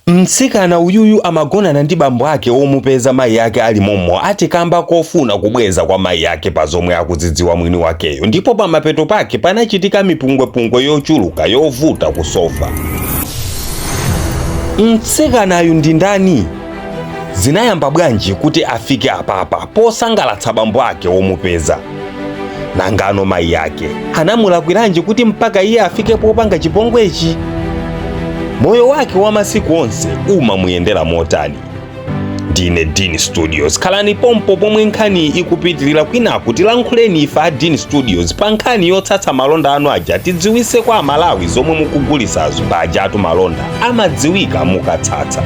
Mtsikana uyuyu amagonana ndi bambo ake omupeza mayi ake ali momwe ati kamba kofuna kubweza kwa mayi ake pa zomwe akudzidziwa mwini wakeyo, ndipo pamapeto pake panachitika mipungwepungwe yochuluka yovuta kusofa. Mtsikanayu ndi ndani? Zinayamba bwanji kuti afike apapa posangalatsa bambo ake omupeza? Nangano mayi ake anamulakwiranji kuti mpaka iye afike popanga chipongwechi? Moyo wake wa masiku onse umamuyendera motani? Ndine Dini Studios, khalani pompo pomwe nkhani ikupitirira kwinaku tilankhuleni ife a Dini Studios pa nkhani yotsatsa malonda anu aja tidziwise kwa Amalawi zomwe mukugulisazo paja atu malonda amadziwika mukatsatsa.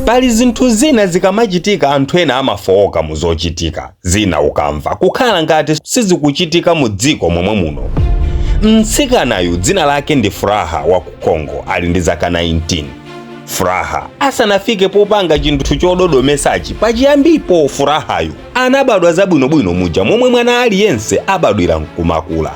Pali zinthu zina zikamachitika anthu ena amafowoka muzochitika, zina ukamva kukhala ngati sizikuchitika mu dziko momwe muno. Mtsikanayu dzina lake ndi Furaha wa ku Congo, ali ndi zaka 19. Furaha asanafike popanga chinthu chododomesachi pachiyambipo Furahayu anabadwa zabwinobwino muja momwe mwana aliyense abadwira nkumakula.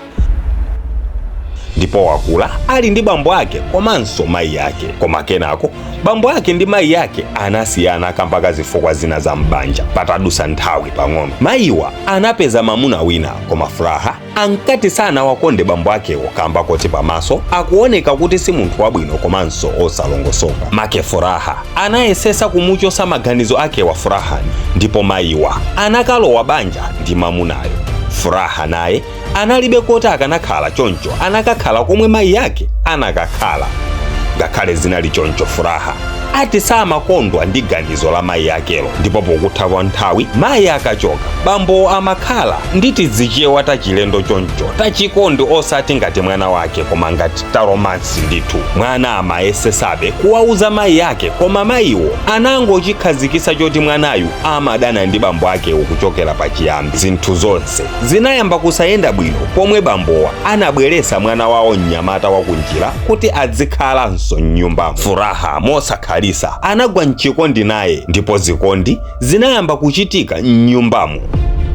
Ndipo wakula ali ndi bambo ake komanso mayi ake, koma kenako bambo ake ndi mayi ake anasiyana kamba zifukwa zina za mbanja. Patadusa nthawi pang'ono mayiwa anapeza mamuna wina, koma Furaha ankati sana wakonde bambo akewo kamba kuti pamaso akuoneka kuti si munthu wabwino komanso osalongosoka. Make Furaha anayesesa kumuchosa maganizo ake wa Furahani, ndipo mayiwa anakalowa banja ndi mamunayo. Furaha naye analibe koti akanakhala choncho, anakakhala komwe mayi yake anakakhala. Ngakhale zinali choncho, Furaha ati samakondwa ndi ganizo la mayi yakelo, ndipo pokutha kwa nthawi mayi akachoka bambo amakhala ndi tidzichewa tachilendo choncho tachikondi, osati ngati mwana wake koma ngati taromansi ndithu. Mwana amayesesabe kuwauza mayi yake, koma mayiwo anangochikhazikisa choti mwanayu amadana ndi bambo akewo kuchokera pachiyambi. Zinthu zonse zinayamba kusayenda bwino pomwe bambowa anabweresa mwana wawo mnyamata wakunjira kuti adzikhalanso m'nyumbamo. Furaha mosakhalitsa anagwa mchikondi naye, ndipo zikondi zinayamba kuchitika m'nyumbamo.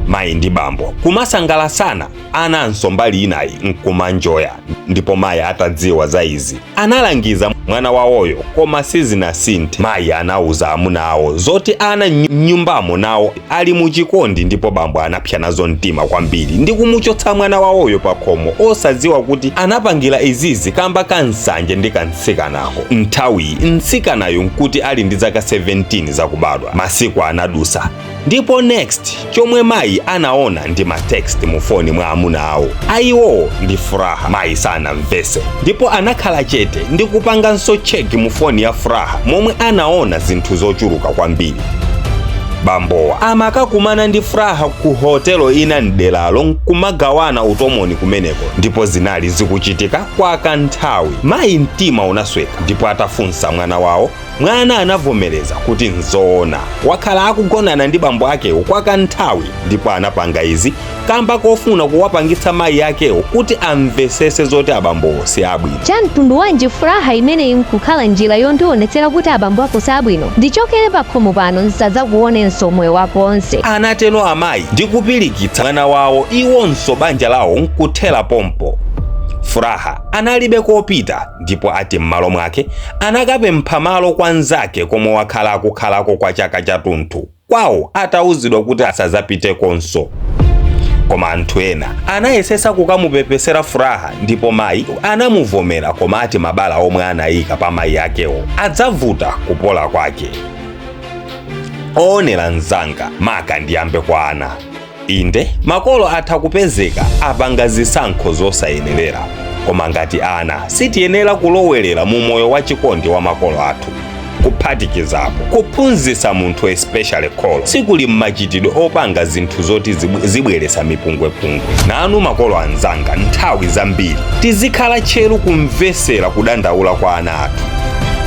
Mayi ndi bambo kumasangalasana, ananso mbali inayi nkumanjoya. Ndipo mayi atadziwa za izi analangiza mwana wawoyo, koma sizinasinthe. Mayi anauza amuna awo zoti ana m'nyumbamo nawo ali muchikondi, ndipo bambo anapsa nazo mtima kwambiri ndi kumuchotsa mwana wawoyo pa khomo, osadziwa kuti anapangira izizi kamba kansanje ndi kantsikanako. Nthawi mtsikanayo nkuti ali ndi zaka 17 zakubadwa. Masiku anadusa, ndipo next chomwe mayi anaona ndi matext mu foni mwa amuna awo. Ayiwo ndi Furaha. Mayi sanamvese, ndipo anakhala chete ndi kupanganso cheki mu foni ya Furaha momwe anaona zinthu zochuluka kwambiri. Bambowa amakakumana ndi Furaha ku hotelo ina mdelalo nkumagawana utomoni kumeneko, ndipo zinali zikuchitika kwa kanthawi. Mayi mtima unasweka, ndipo atafunsa mwana wawo, mwana anavomereza kuti nzoona wakhala akugonana ndi bambo akewo kwa kanthawi, ndipo anapanga izi kamba kofuna kuwapangitsa mayi akewo kuti amvesese zoti abambowo si abwino. Mtundu wanji Furaha imeneyi nkukhala njira yondionetsera kuti abambo ako si abwino? Ndichokere pa khomo pano nsadzakuonenso moyo wako onse, anatero amayi ndi kupilikitsa mwana wawo. Iwonso banja lawo nkuthera pompo. Furaha analibe kopita, ndipo ati m'malo mwake anakapempha malo kwa nzake komwe wakhala akukhalako kwa chaka chathunthu. Kwawo atauzidwa kuti asadzapitekonso, koma anthu ena anayesesa kukamupepesera Furaha, ndipo mayi anamuvomera, koma ati mabala omwe anayika pa mayi akewo adzavuta kupola kwake. Oonera nzanga maka ndiyambe kwa ana. Inde makolo atha kupezeka apanga zisankho zosayenerera, koma ngati ana sitiyenera kulowerera mu moyo wa chikondi wa makolo athu. Kuphatikizapo kuphunzitsa munthu especially kholo sikuli mmachitidwe opanga zinthu zoti zibweresa mipungwepungwe. Nanu makolo anzanga, nthawi zambiri tizikhala tcheru kumvesera kudandaula kwa ana athu.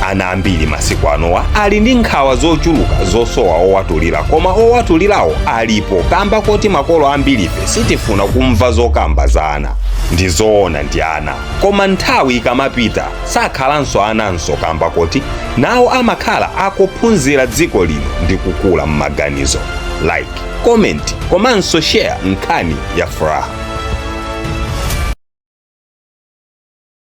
Ana ambiri masiku anowa ali ndi nkhawa zochuluka zosowa owatulira, koma owatulirawo alipo kamba kuti makolo ambirife sitifuna kumva zokamba za ana. Ndizoona ndi ana, koma nthawi ikamapita sakhalanso ananso kamba kuti nawo amakhala akuphunzira dziko lino ndi kukula m'maganizo. Like, comment, komanso share nkhani ya Furaha.